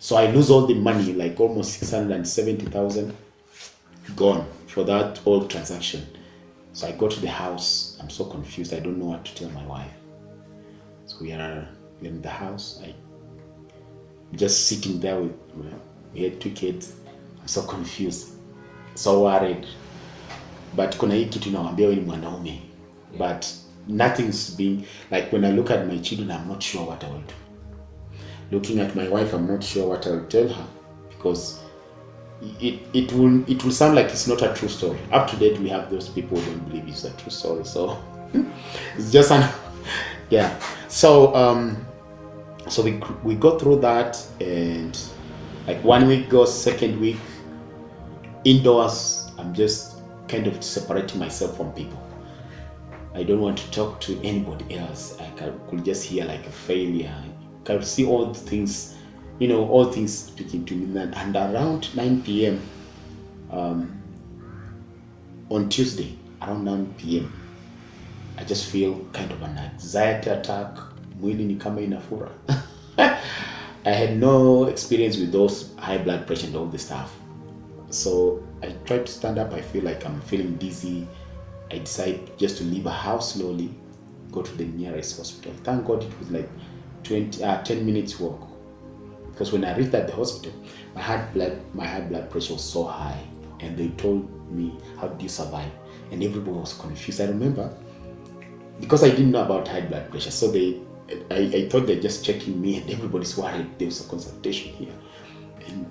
So I lose all the money, like almost 670,000 gone for that whole transaction. So I go to the house. I'm so confused. I don't know what to tell my wife. So we are in the house. I just sitting there with, we had 2 kids. I'm so confused, so worried. But kuna hii kitu inawaambia wewe ni mwanaume. But nothing's being, like when I look at my children, I'm not sure what I will do. Looking at my wife, I'm not sure what I will tell her, because it will sound like it's not a true story. Up to date, we have those people who don't believe it's a true story. So it's just yeah. So so we go through that, and like 1 week goes, second week indoors, I'm just kind of separating myself from people. I don't want to talk to anybody else. I could just hear like a failure. I could see all the things, all things speaking to me. And around 9 p.m. On Tuesday, around 9 p.m., I just feel kind of an anxiety attack. Mwili ni kama inafura. I had no experience with those high blood pressure and all the stuff. So I tried to stand up. I feel like I'm feeling dizzy. I decide just to leave a house slowly, go to the nearest hospital. Thank God it was like 10 minutes walk. Because when I reached at the hospital, my high blood pressure was so high, and they told me, how did you survive? And everybody was confused. I remember, because I didn't know about high blood pressure, so I thought they're just checking me, and everybody's worried. There was a consultation here.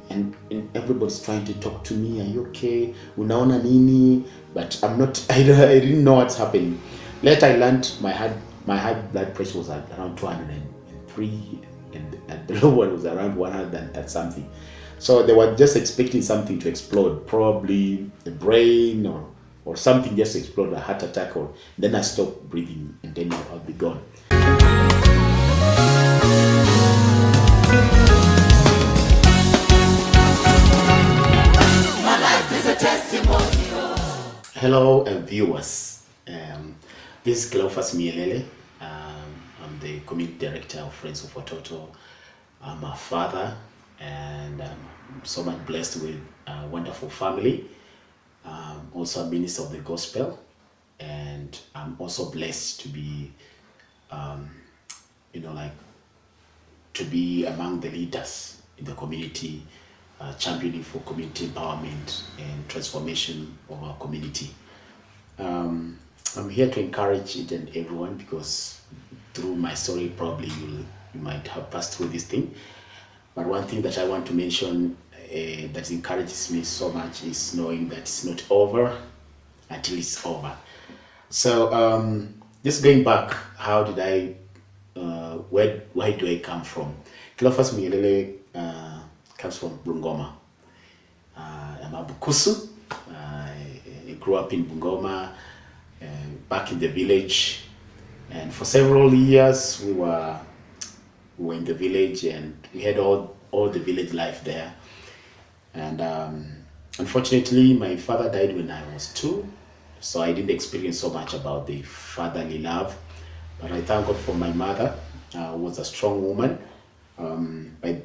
And everybody's trying to talk to me. Are you okay? Unaona nini? But I'm not. I didn't know what's happening. Later, I learned my high blood pressure was at around 203, and the low one was around 100 and something. So they were just expecting something to explode, probably the brain or something just explode, a heart attack, or then I stopped breathing, and then I'll be gone. Hello, viewers. This is CLEOPHAS M. I'm the community director of Friends of Watoto. I'm a father, and I'm so much blessed with a wonderful family. Also a minister of the gospel, and I'm also blessed to be, to be among the leaders in the community, championing for community empowerment and transformation of our community. I'm here to encourage each and everyone, because through my story, probably you might have passed through this thing. But one thing that I want to mention that encourages me so much is knowing that it's not over until it's over. So just going back, how did I, where do I come from? CLEOPHAS M comes from Bungoma. I'm a Bukusu. I grew up in Bungoma, back in the village, and for several years we were in the village, and we had all the village life there. And unfortunately, my father died when I was 2, so I didn't experience so much about the fatherly love. But I thank God for my mother, who was a strong woman. By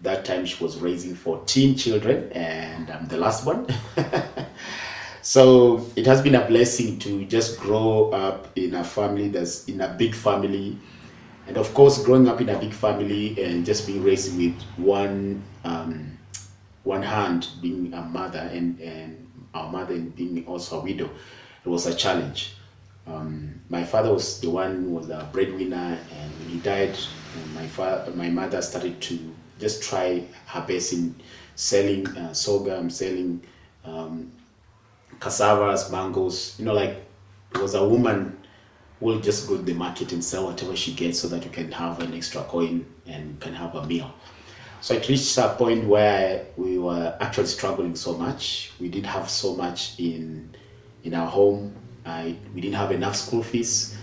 that time, she was raising 14 children, and I'm the last one. So it has been a blessing to just grow up in a family that's in a big family. And of course, growing up in a big family and just being raised with one hand, being a mother, and our mother being also a widow, it was a challenge. My father was the one who was a breadwinner, and when he died, my mother started to just try her best in selling sorghum, selling cassavas, mangoes. Like, it was a woman who will just go to the market and sell whatever she gets so that you can have an extra coin and can have a meal. So it reached a point where we were actually struggling so much. We didn't have so much in our home. We didn't have enough school fees.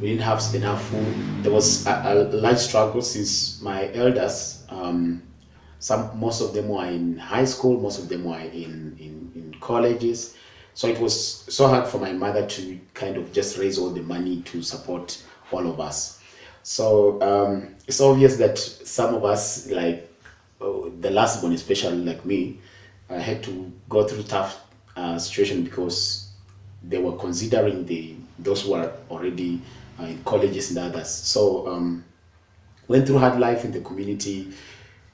We didn't have enough food. There was a large struggle since my elders, most of them were in high school, most of them were in colleges. So it was so hard for my mother to kind of just raise all the money to support all of us. So it's obvious that some of us, like, the last one, especially like me, I had to go through tough situation because they were considering those who are already in colleges and others. So went through hard life in the community.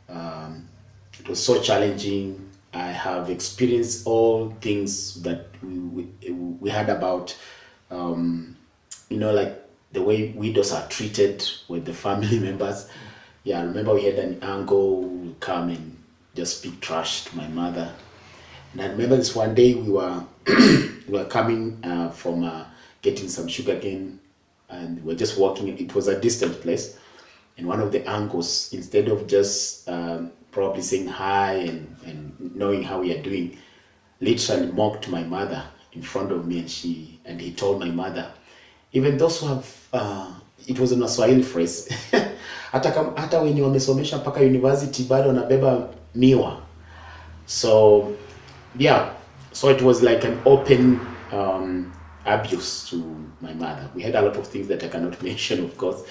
It was so challenging. I have experienced all things that we had about, like the way widows are treated with the family members. Yeah, I remember we had an uncle who would come and just speak trash to my mother. And I remember this one day we were we were coming from getting some sugarcane, and we were just walking. It was a distant place, and one of the uncles, instead of just probably saying hi and knowing how we are doing, literally mocked my mother in front of me, and he told my mother, even those who have it was in a Swahili phrase hata wenye wamesomesha mpaka university bado wanabeba miwa. So yeah, so it was like an open abuse to my mother. We had a lot of things that I cannot mention, of course,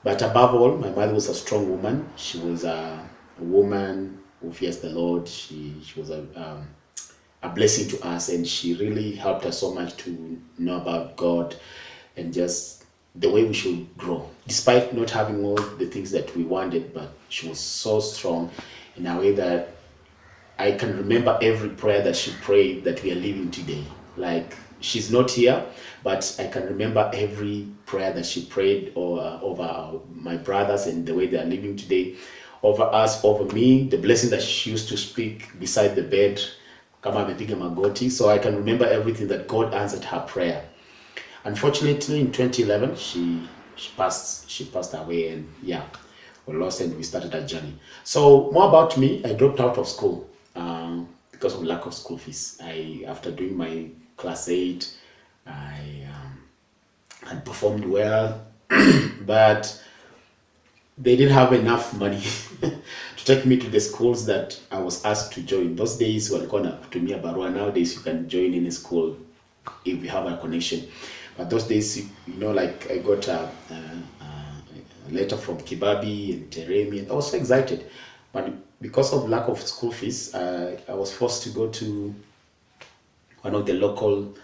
but above all, my mother was a strong woman. She was a woman who fears the Lord. She was a blessing to us, and she really helped us so much to know about God and just the way we should grow, despite not having all the things that we wanted. But she was so strong in a way that I can remember every prayer that she prayed that we are living today. Like, she's not here, but I can remember every prayer that she prayed over my brothers and the way they are living today, over us, over me, the blessing that she used to speak beside the bed, kama amepiga magoti. So I can remember everything that God answered her prayer. Unfortunately, in 2011, she passed away, and yeah, we lost and we started a journey. So more about me: I dropped out of school because of lack of school fees. After doing my class 8, I had performed well, but they didn't have enough money to take me to the schools that I was asked to join. Those days walikuwa nakutumia barua. Nowadays you can join any school if you have a connection. But those days, like I got a letter from Kibabi and Teremi, and I was so excited. But because of lack of school fees, I was forced to go to one of the local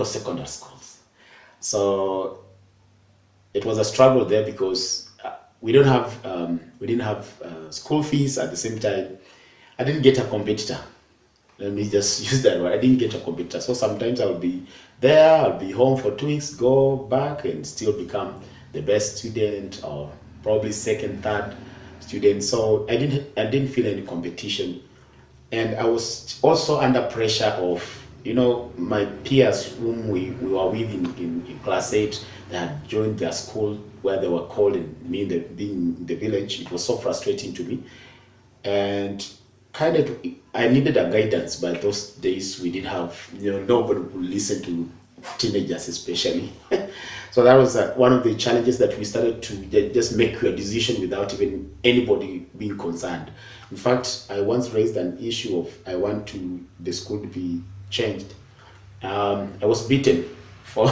secondary schools. So it was a struggle there because we didn't have school fees. At the same time, I didn't get a competitor. Let me just use that word. I didn't get a competitor. So sometimes I would be there, I'll be home for 2 weeks, go back and still become the best student, or probably second, third student. So I didn't feel any competition. And I was also under pressure of, my peers whom we were with in class 8, they had joined their school where they were called, and me being in the village. It was so frustrating to me. And kind of, I needed a guidance, but those days we didn't have, nobody would listen to teenagers especially. So that was one of the challenges, that we started to just make a decision without even anybody being concerned. In fact, I once raised an issue of I want the school to be changed. I was beaten for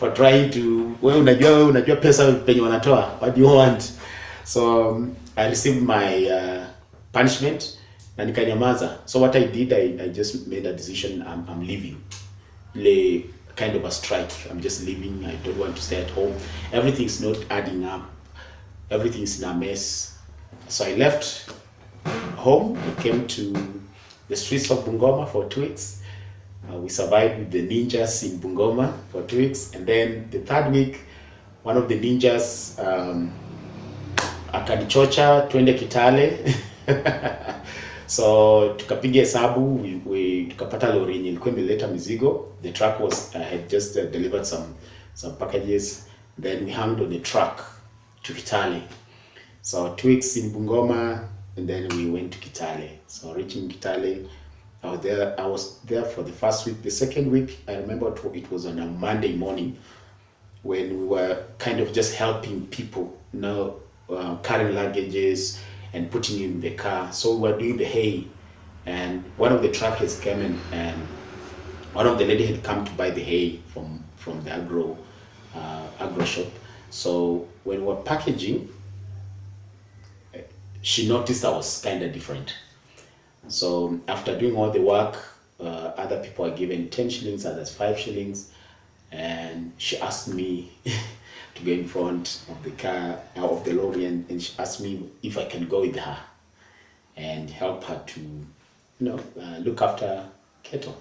for trying to, unajua pesa penye wanatoa, what do you want? So I received my punishment na nikanyamaza. So what I did, I just made a decision. I'm leaving. Kind of a strike. I'm just leaving. I don't want to stay at home. Everything's not adding up. Everything's in a mess. So I left home. I came to the streets of Bungoma for 2 weeks. We survived with the ninjas in Bungoma for 2 weeks, and then the third week, one of the ninjas akanichocha twende Kitale. So tukapiga hesabu, we tukapata lori yenye ilikuwa imeleta mizigo. The truck had just delivered some packages. Then we hung on the truck to Kitale. So 2 weeks in Bungoma, and then we went to Kitale. So reaching Kitale, I was there for the first week. The second week, I remember it was on a Monday morning, when we were kind of just helping people, carrying luggages and putting in the car. So we were doing the hay, and one of the truckers came in, and one of the lady had come to buy the hay from the agro shop. So when we were packaging, she noticed I was kind of different. So after doing all the work, other people are given 10 shillings, others 5 shillings. And she asked me to go in front of the car, of the lorry, and she asked me if I can go with her and help her to, look after cattle.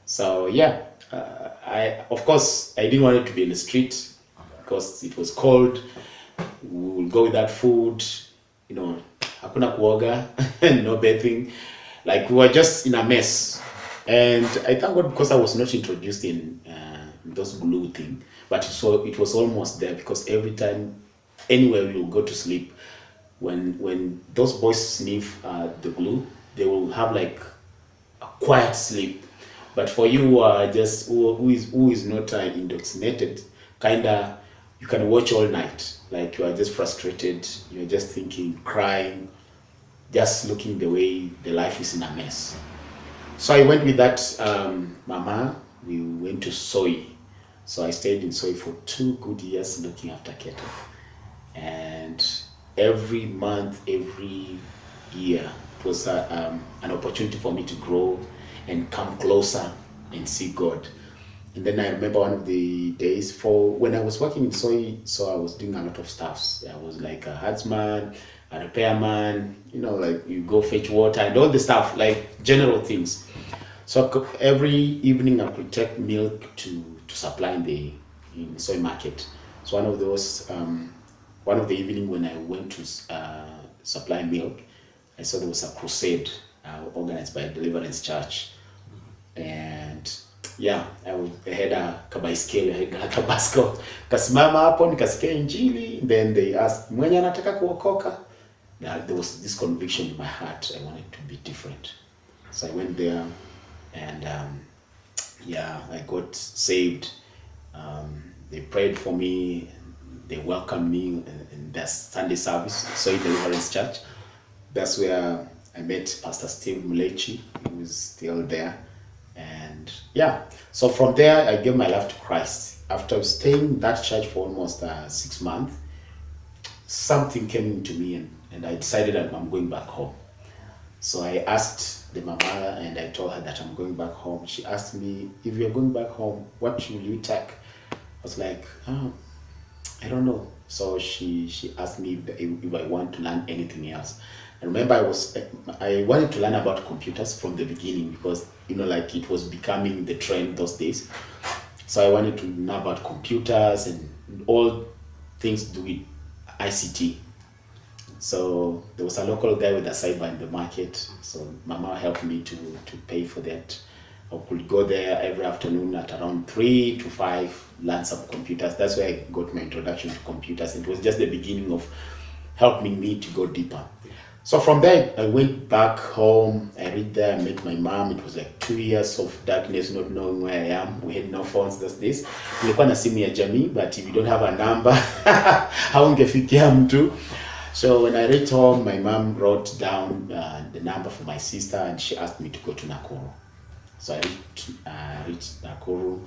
So yeah, I of course I didn't want it to be in the street because it was cold. We will go without food, hakuna kuoga, no bathing, like we were just in a mess. And I thank God because I was not introduced in those glue thing, but it was almost there because every time, anywhere we will go to sleep, when those boys sniff the glue, they will have like a quiet sleep. But for you just who is not indoctrinated, kinda you can watch all night, like you are just frustrated, you're just thinking, crying, just looking the way the life is in a mess. So I went with that mama. We went to Soy. So I stayed in Soy for 2 good years looking after cattle. And every month, every year, it was an opportunity for me to grow and come closer and see God. And then I remember one of the days for when I was working in Soy, so I was doing a lot of stuffs. I was like a herdsman, a repairman, like you go fetch water and all the stuff, like general things. So every evening I could take milk to supply in the Soy market. So one of the evening when I went to supply milk, I saw there was a crusade organized by a Deliverance Church. And yeah, I had a kabaiskeli, I had a tabasco. Kasimama hapo nikasikia injili, then they asked mwenye anataka kuokoka. There was this conviction in my heart. I wanted to be different. So I went there and I got saved. They prayed for me. They welcomed me in their Sunday service, Soy Deliverance Church. That's where I met Pastor Steve Mulechi, who was still there. And yeah, so from there I gave my life to Christ. After staying in that church for almost 6 months, something came into me and I decided that I'm going back home. So I asked the mama and I told her that I'm going back home. She asked me, if you're going back home, what will you take? I was like, I don't know. So she asked me if I want to learn anything else. I remember I wanted to learn about computers from the beginning because like it was becoming the trend those days. So I wanted to know about computers and all things to do with ICT. So there was a local guy with a cyber in the market. So mama helped me to pay for that. I could go there every afternoon at around 3 to 5, learn some computers. That's where I got my introduction to computers. It was just the beginning of helping me to go deeper. So from there, I went back home. I read there, I met my mom. It was like 2 years of darkness, not knowing where I am. We had no phones those days. Nilikuwa na simu ya jamii, but if you don't have a number, haungefikia mtu. So when I reached home, my mom wrote down the number for my sister and she asked me to go to Nakuru. So I reached Nakuru.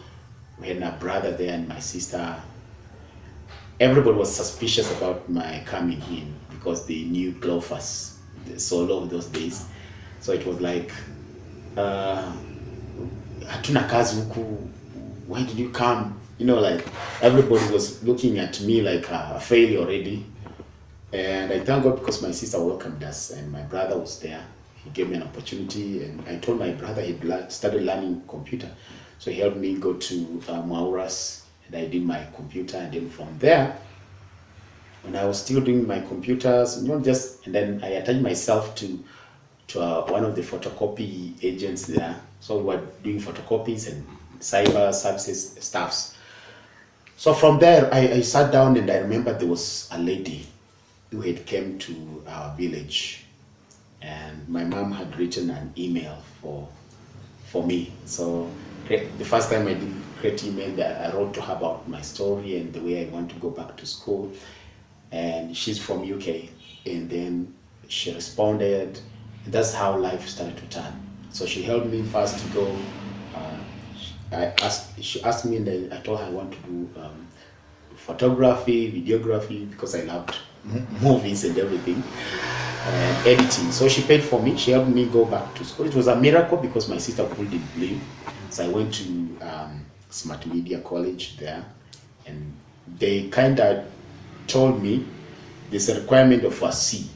We had a brother there and my sister. Everybody was suspicious about my coming in because they knew CLEOPHAS, the solo of those days. So it was like, hatuna kazi huku, why did you come? Like everybody was looking at me like a failure already. And I thank God because my sister welcomed us and my brother was there. He gave me an opportunity and I told my brother he'd started learning computer. So he helped me go to Mauras and I did my computer. And then from there, when I was still doing my computers, and then I attached myself to one of the photocopy agents there. So we were doing photocopies and cyber services stuffs. So from there, I sat down and I remember there was a lady who had came to our village and my mom had written an email for me. So the first time I did create email, I wrote to her about my story and the way I want to go back to school. And she's from UK. And then she responded. And that's how life started to turn. So she helped me first to go. She asked me, and I told her I want to do photography, videography, because I loved movies and everything. and editing. So she paid for me. She helped me go back to school. It was a miracle because my sister couldn't leave. So I went to Smart Media College there, and they kind of told me there's a requirement of a C.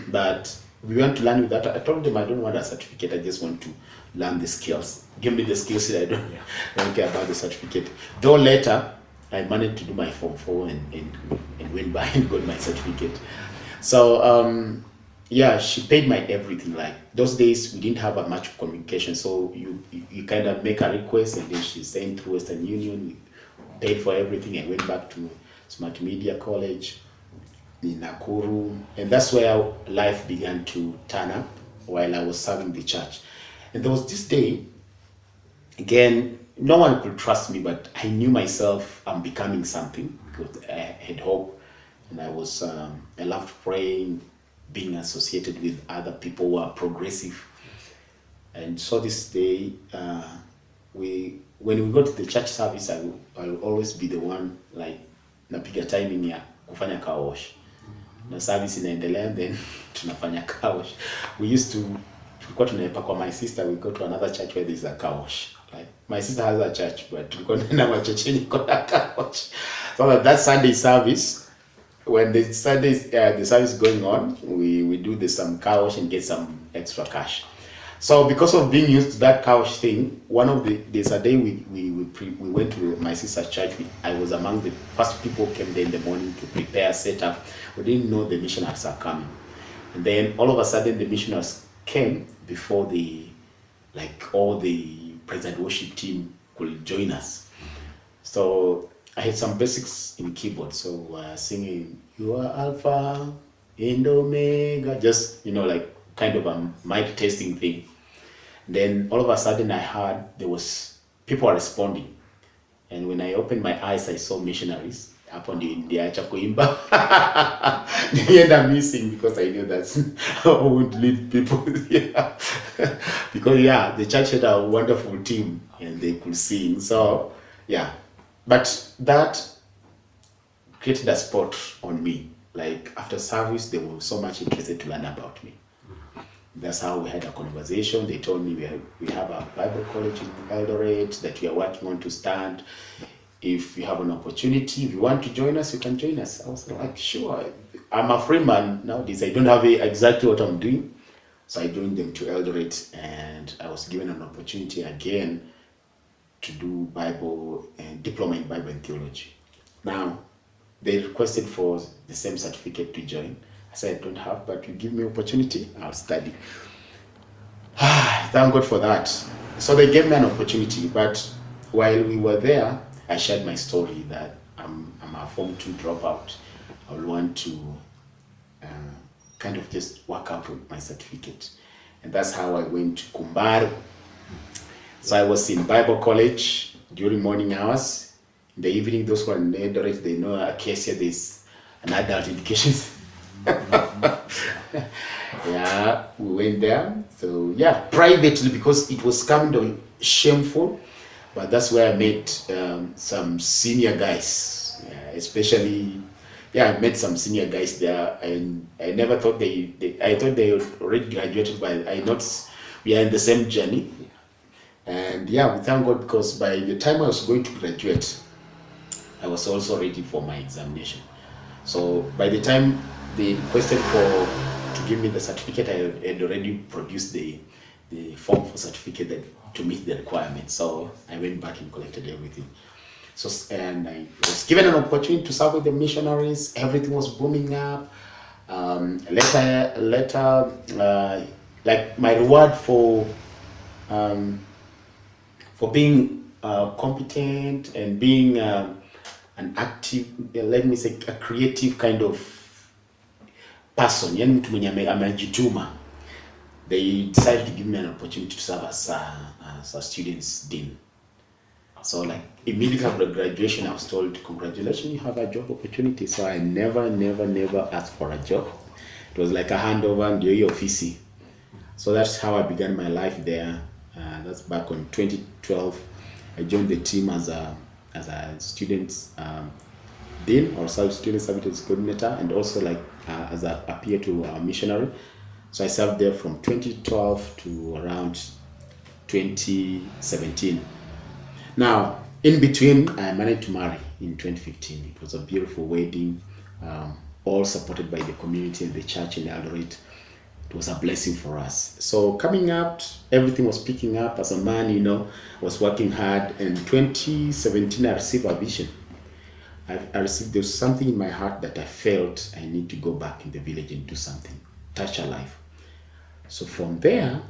But we want to learn with that. I told them I don't want a certificate. I just want to learn the skills. Give me the skills. I don't care about the certificate. Though later I managed to do my Form 4 and went by and got my certificate. So yeah, she paid my everything. Like those days we didn't have a much of communication, so you kind of make a request and then she sent through Western Union. We paid for everything. I went back to Smart Media College in Nakuru, and that's where life began to turn up while I was serving the church. And there was this day, again, no one could trust me, but I knew myself I'm becoming something because I had hope, and I was I loved praying, being associated with other people who are progressive. And so this day, when we go to the church service, I will always be the one like napiga timing ya kufanya car wash. Na service inaendelea, then tunafanya car wash. We used to, tulikuwa tunaepa kwa my sister, we go to another church where there's a car wash. Like my sister has a church, but tulikuwa na machocheni kwa car wash. So that Sunday service, when the service is going on, we do some car wash and get some extra cash. So because of being used to that car wash thing, there's a day we went to my sister's church. I was among the first people who came there in the morning to prepare, set up. We didn't know the missionaries are coming. And then all of a sudden the missionaries came before all the present worship team could join us. So I had some basics in keyboard. So singing, "You are Alpha and Omega," just, like kind of a mic testing thing. Then all of a sudden I heard people are responding. And when I opened my eyes, I saw missionaries up on the kuimba. Nilienda missing because I knew that's how I would lead people. Because the church had a wonderful team and they could sing. So but that created a spot on me. Like after service, they were so much interested to learn about me. That's how we had a conversation. They told me we have a Bible college in Eldoret that we are working on to start. If you have an opportunity, if you want to join us, you can join us. I was like, sure. I'm a free man nowadays. I don't have exactly what I'm doing. So I joined them to Eldoret, and I was given an opportunity again to do Bible and diploma in Bible and theology. Now, they requested for the same certificate to join. I said, I don't have, but you give me opportunity, I'll study. Thank God for that. So they gave me an opportunity, but while we were there, I shared my story that I'm a Form 2 dropout. I would want to kind of just work out with my certificate. And that's how I went to Kumbaru. So I was in Bible college during morning hours. In the evening, those who are in Eldoret, they know Acacia, there's an adult education. We went there. So privately, because it was kind of shameful, but that's where I met some senior guys, especially I met some senior guys there, and I never thought I thought they already graduated, but I noticed we are in the same journey. And we thank God, because by the time I was going to graduate, I was also ready for my examination. So by the time they requested to give me the certificate, I had already produced the form for certificate to meet the requirements. So I went back and collected everything. So, and I was given an opportunity to serve with the missionaries. Everything was booming up. Later, like my reward for being competent and being an active, let me say, a creative kind of person, yani mtu mwenye amejituma, they decided to give me an opportunity to serve as a student's dean. So like immediately after graduation, I was told, congratulations, you have a job opportunity. So I never asked for a job. It was like a handover and your office. So that's how I began my life there. That's back on 2012. I joined the team as a student dean or student services coordinator, and also like as a peer to a missionary. So I served there from 2012 to around 2017. Now, in between, I managed to marry in 2015. It was a beautiful wedding, all supported by the community and the church in Eldoret. It was a blessing for us. So coming up, everything was picking up. As a man, was working hard. And 2017, I received a vision. I received, there was something in my heart that I felt I need to go back in the village and do something, touch a life. So from there,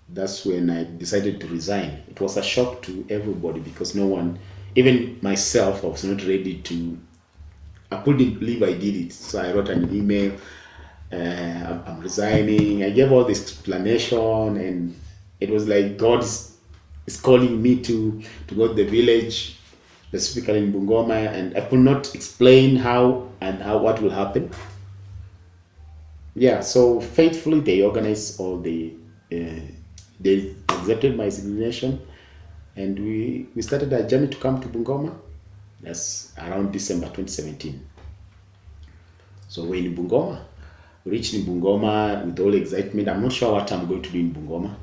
that's when I decided to resign. It was a shock to everybody because no one, even myself, I was not ready to, I couldn't believe I did it. So I wrote an email, I'm resigning. I gave all this explanation, and it was like God is calling me to go to the village, specifically in Bungoma, and I could not explain how what will happen. Yeah, so faithfully they organized all they accepted my resignation, and we started a journey to come to Bungoma. That's around December 2017. So we're in Bungoma. We reached in Bungoma with all excitement. I'm not sure what I'm going to do in Bungoma.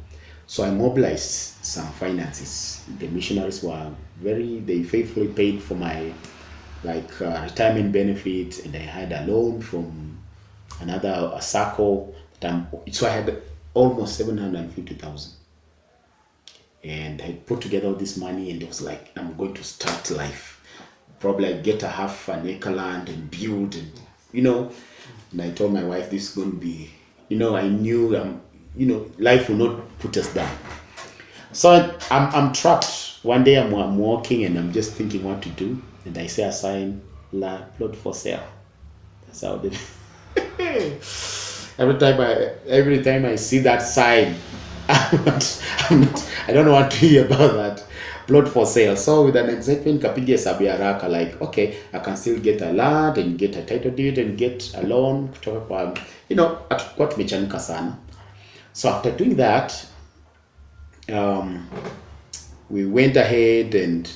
So I mobilized some finances. The missionaries were they faithfully paid for my retirement benefit, and I had a loan from a circle. So I had almost 750,000. And I put together all this money, and it was like, I'm going to start life. Probably I get a half an acre land and build, and I told my wife this is going to be, I knew, life will not put us down. So I'm trapped. One day I'm walking and I'm just thinking what to do, and I see a sign, plot for sale. That's how they. Every time I see that sign, I don't want to hear about that. Plot for sale. So with an excitement, kapige hesabu ya haraka, like, okay, I can still get a land and get a title deed and get a loan kutoka kwa, hatukuwa tumechanuka sana. So after doing that, we went ahead and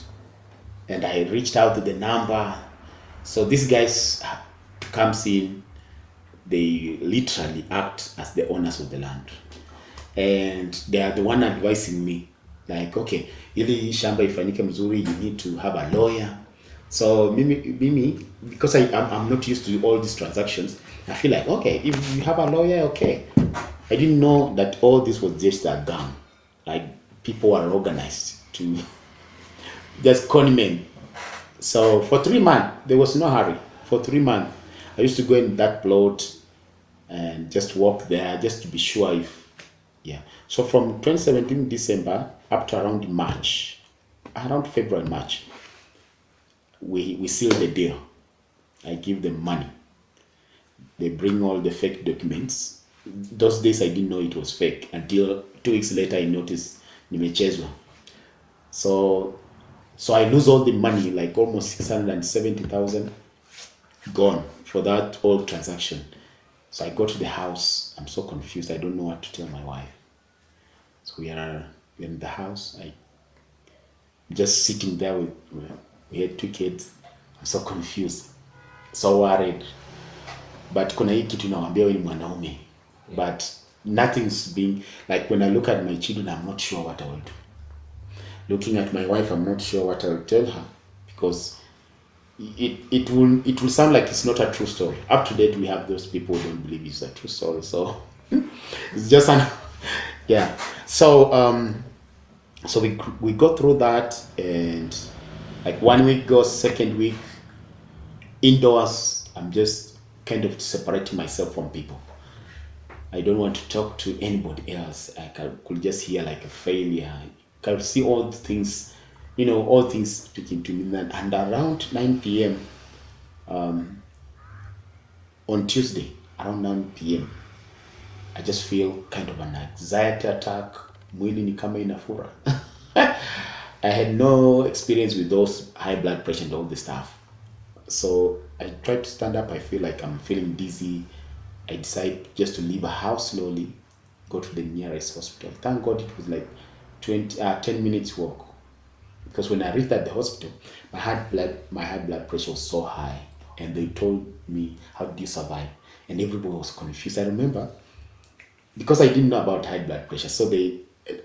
I reached out to the number. So these guys comes in, they literally act as the owners of the land, and they are the one advising me, like, okay, ili shamba ifanyike mzuri, you need to have a lawyer. So mimi because I'm not used to all these transactions, I feel like, okay, if you have a lawyer, okay. I didn't know that all this was just a game. Like, people are organized to just con men. So for 3 months, there was no hurry. For 3 months, I used to go in that plot and just walk there just to be sure if, yeah. So from 2017 December up to around March, around February, March, we sealed the deal. I give them money. They bring all the fake documents. Those days I didn't know it was fake until 2 weeks later I noticed nimechezwa. So I lose all the money, like almost 670,000 gone for that whole transaction. So I go to the house. I'm so confused. I don't know what to tell my wife. So we're in the house. I just sitting there we had 2 kids. I'm so confused, so worried. But kuna hii kitu nawaambia wewe ni mwanaume. But nothing's being, like, when I look at my children, I'm not sure what I will do. Looking at my wife, I'm not sure what I will tell her, because it will sound like it's not a true story. Up to date, we have those people who don't believe it's a true story. So it's just yeah. So we go through that, and like 1 week goes, 2nd week, indoors, I'm just kind of separating myself from people. I don't want to talk to anybody else. I could just hear like a failure. I could see all things, all things speaking to me. And around 9 p.m. On Tuesday, around 9 p.m., I just feel kind of an anxiety attack. Mwili ni kama inafura. I had no experience with those high blood pressure and all this stuff. So I tried to stand up. I feel like I'm feeling dizzy. I decided just to leave the house slowly, go to the nearest hospital. Thank God it was like 10 minutes walk. Because when I reached at the hospital, my high blood pressure was so high. And they told me, how did you survive? and everybody was confused. I remember, because I didn't know about high blood pressure, so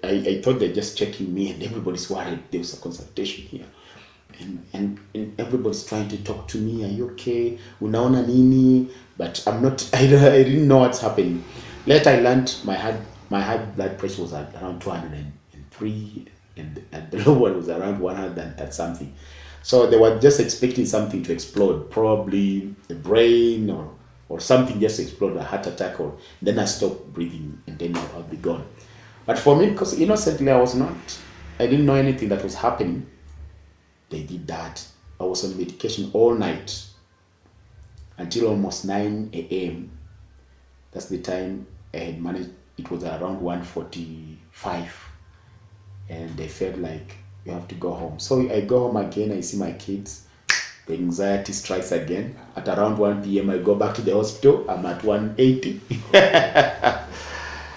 I thought they're just checking me, and everybody's worried. There was a consultation here, and everybody's trying to talk to me. Are you okay? Unaona nini? But I'm not. I didn't know what's happening. Later, I learned my high blood pressure was at around 203, and the low one was around 100 and something. So they were just expecting something to explode, probably the brain or something just explode, a heart attack, or then I stopped breathing and then I'll be gone. But for me, because innocently I didn't know anything that was happening. They did that. I was on medication all night until almost 9 a.m. That's the time I had managed. It was around 1:45, and they felt like you have to go home. So I go home again. I see my kids. The anxiety strikes again. At around 1 p.m., I go back to the hospital. I'm at 180.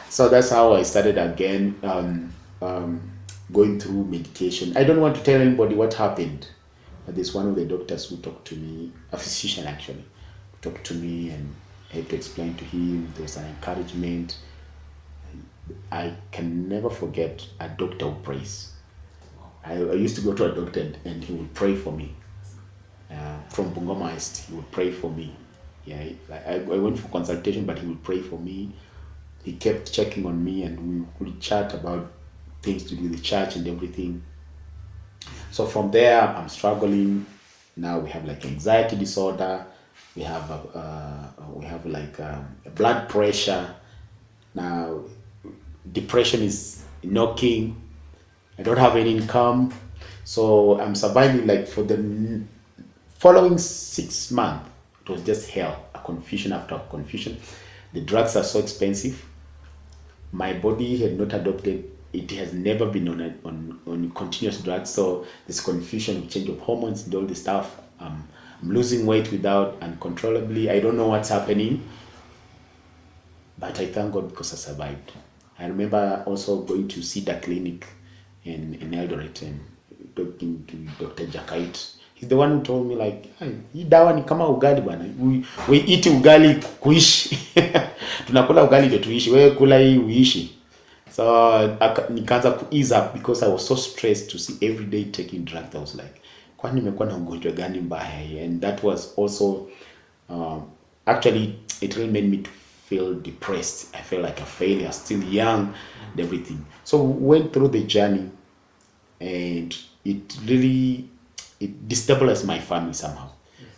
So that's how I started again, going through medication. I don't want to tell anybody what happened, but there's one of the doctors who talked to me, a physician actually, talked to me, and I had to explain to him. There was an encouragement. I can never forget a doctor who prays. I used to go to a doctor and he would pray for me. From Bungoma East, he would pray for me. Yeah, I went for consultation, but he would pray for me. He kept checking on me, and we would chat about things to do with the church and everything. So from there, I'm struggling. Now we have like anxiety disorder. We have blood pressure. Now depression is knocking. I don't have any income, so I'm surviving like for the following 6 months. It was just hell, a confusion after confusion. The drugs are so expensive. My body had not adopted. It has never been on continuous drugs, so this confusion, change of hormones, and all this stuff. I'm losing weight without uncontrollably. I don't know what's happening, but I thank God because I survived. I remember also going to see the clinic in Eldoret and talking to Dr. Jakait. He's the one who told me like, hii dawa ni kama ugali bwana. We eat ugali kuishi. Tunakula ugali ndio tuishi. Wewe kula hii uishi. So nikaanza ku ease up because I was so stressed to see every day taking drugs. I was like, kwani nimekuwa na ugonjwa gani mbaya? And that was also actually it really made me to feel depressed. I felt like a failure, still young and everything. So we went through the journey, and it really destabilized my family somehow.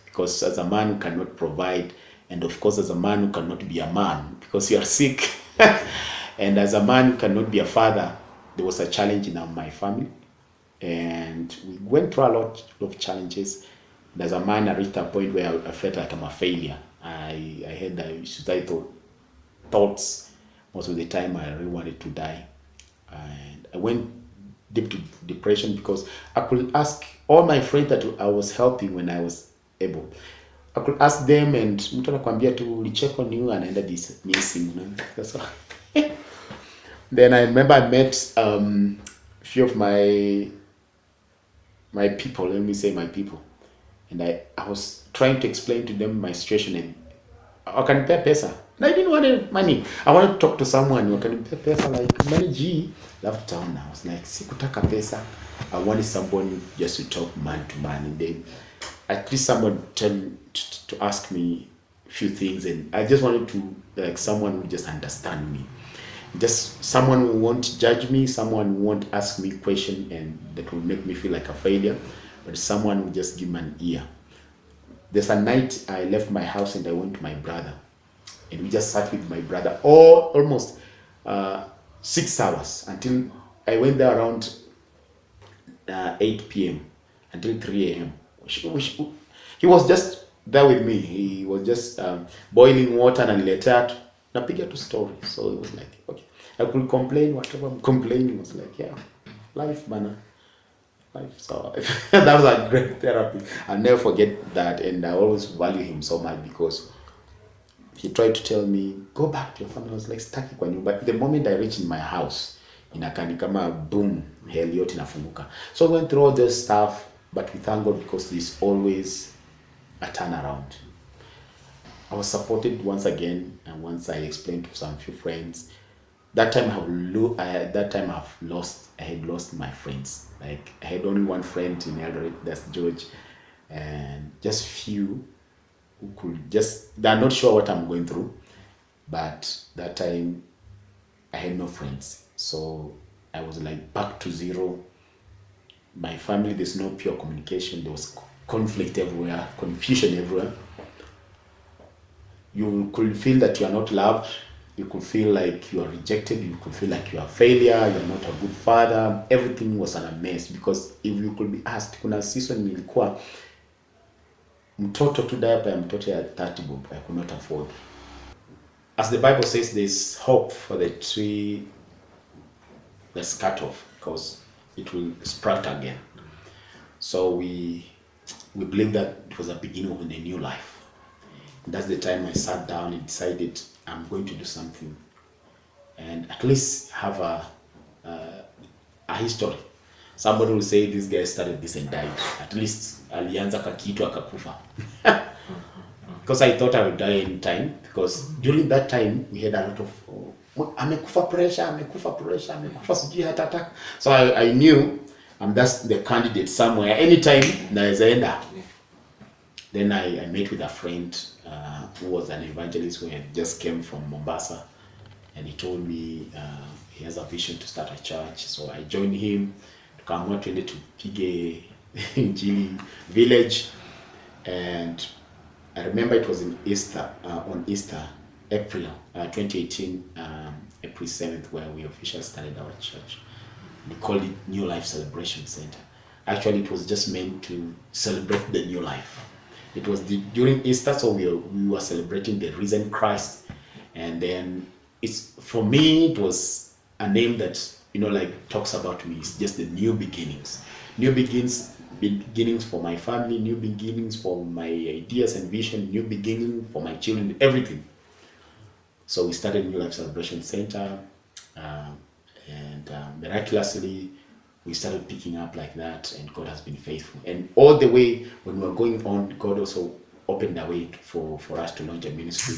Because as a man who cannot provide, and of course as a man who cannot be a man because you are sick, and as a man who cannot be a father, there was a challenge in my family, and we went through a lot of challenges. And as a man, I reached a point where I felt like I'm a failure. I had suicidal thoughts most of the time. I really wanted to die, and I went deep to depression because I could ask all my friends that I was helping when I was able. I could ask them, and mtu anakuambia tu check on you and anaenda missing. That's all. Then I remember I met few of my people. Let me say my people, and I was trying to explain to them my situation, and I can pay pesa. And I didn't want any money. I wanted to talk to someone who can pay pesa like money G. Left town now. I was like, sikutaka pesa. I wanted someone just to talk man to man, and then at least someone to ask me a few things, and I just wanted to like someone who just understand me. Just someone who won't judge me, someone who won't ask me question and that will make me feel like a failure, but someone who just give me an ear. There's a night I left my house and I went to my brother, and we just sat with my brother almost 6 hours until I went there around 8 p.m. until 3 a.m. He was just there with me. He was just boiling water and later napiga to story. So it was like, okay, I could complain whatever I'm complaining. Was like, yeah, life, man, life. So that was a great therapy. I'll never forget that, and I always value him so much because he tried to tell me, go back to your family. I was like, staki kwa nyumba. But the moment I reached in my house, inakani kama boom, hell yote inafunguka. So I went through all this stuff, but we thank God because there's always a turnaround. I was supported once again, and once I explained to some few friends. That time I had lost my friends. Like I had only one friend in Eldoret, that's George, and just few who could just, they're not sure what I'm going through. But that time I had no friends, so I was like back to zero. My family, there's no pure communication. There was conflict everywhere, confusion everywhere. You could feel that you are not loved. You could feel like you are rejected. You could feel like you are a failure. You are not a good father. Everything was a mess, because if you could be asked, kuna season nilikuwa mtoto tu diaper ya mtoto ya 30 bob, I could not afford. As the Bible says, there's hope for the tree that's cut off, because it will sprout again. So we believe that it was a beginning of a new life. And that's the time I sat down and decided I'm going to do something, and at least have a history. Somebody will say this guy started this and died. At least alianza kakitu akakufa. Because I thought I would die in time, because during that time we had a lot of amekufa pressure, sijui heart attack. So I knew I'm just the candidate somewhere, anytime naweza enda. Then I met with a friend who was an evangelist who had just came from Mombasa, and he told me he has a vision to start a church. So I joined him. Tukaamua tuende tupige Injili village, and I remember it was in Easter, on Easter, April 2018, April 7th, where we officially started our church. We called it New Life Celebration Center. Actually, it was just meant to celebrate the new life. It was during Easter, so we were celebrating the risen Christ. And then for me, it was a name that, like talks about me. It's just the new beginnings. New beginnings for my family, new beginnings for my ideas and vision, new beginning for my children, everything. So we started New Life Celebration Center, and miraculously, we started picking up like that, and God has been faithful. And all the way when we were going on, God also opened a way for us to launch a ministry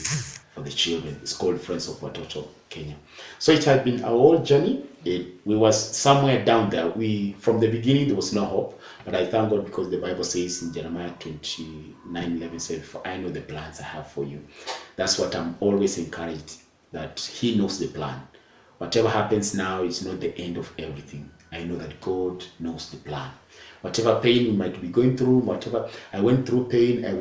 for the children. It's called Friends of Watoto, Kenya. So it had been our whole journey. We was somewhere down there. From the beginning, there was no hope. But I thank God, because the Bible says in Jeremiah 29:11, says, "For I know the plans I have for you." That's what I'm always encouraged, that He knows the plan. Whatever happens now is not the end of everything. I know that God knows the plan. Whatever pain we might be going through, whatever I went through pain, I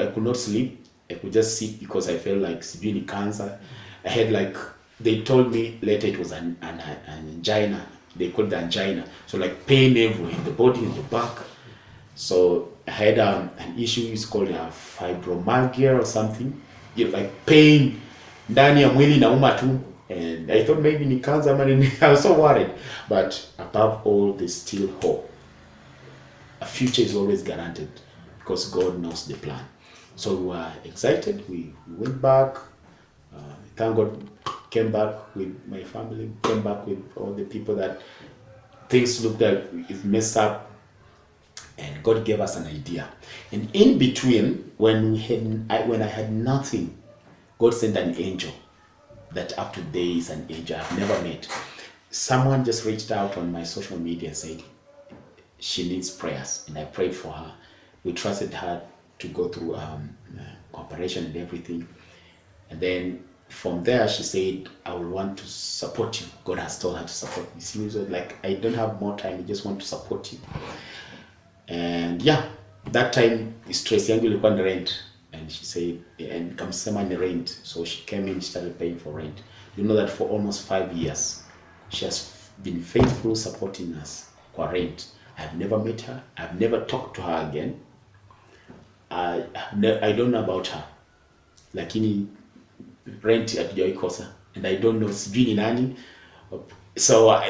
could not sleep. I could just sit, because I felt like severe cancer. I had they told me later it was an angina. They called it angina. So like pain everywhere in the body, in the back. So I had an issue. It's called a fibromyalgia or something. Like pain ndani ya mwili nauma tu. And I thought maybe ni cancer, I was so worried. But above all, there's still hope. A future is always guaranteed, because God knows the plan. So we were excited. We went back. Thank God, came back with my family, came back with all the people that things looked like it messed up. And God gave us an idea. And in between, when I had nothing, God sent an angel. That up to today is an angel I've never met. Someone just reached out on my social media and said she needs prayers, and I prayed for her. We trusted her to go through operation and everything, and then from there she said, "I will want to support you." God has told her to support me. She was like, "I don't have more time. I just want to support you." And yeah, that time stress yangu ilikuwa ni rent. And she said, and kamsema ni rent. So she came in, started paying for rent. You know that for almost 5 years, she has been faithful supporting us for rent. I've never met her. I've never talked to her again. I don't know about her. Lakini rent hatujawahi kosa. And I don't know sijui ni nani. So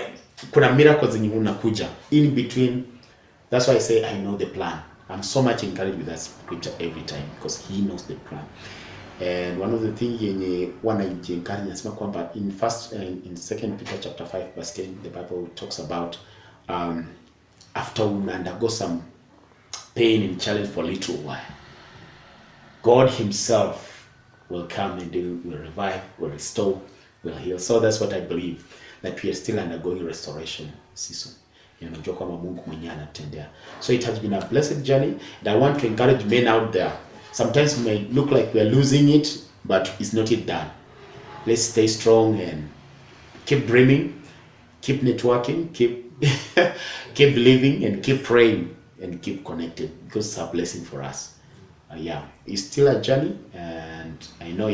kuna miracles zenye unakuja in between. That's why I say I know the plan. I'm so much encouraged with that scripture every time, because He knows the plan. And one of the things yenye wanajiencourage nasema kwamba in 2 Peter chapter 5 verse 10, the Bible talks about after we undergo some pain and challenge for a little while, God Himself will come and will revive, will restore, will heal. So that's what I believe, that we are still undergoing restoration season. Unajua kama Mungu mwenyewe anatendea. So it has been a blessed journey, and I want to encourage men out there. Sometimes it may look like we are losing it, but it's not yet done. Let's stay strong and keep dreaming, keep networking, keep keep believing, and keep praying, and keep connected, because it's a blessing for us. It's still a journey, and I know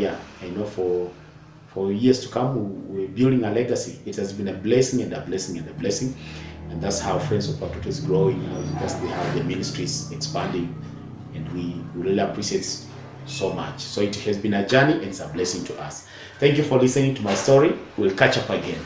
for years to come we're building a legacy. It has been a blessing and a blessing and a blessing, and that's how Friends of Watoto is growing. That's how the ministry is expanding, and we really appreciate so much. So it has been a journey, and it's a blessing to us. Thank you for listening to my story. We'll catch up again.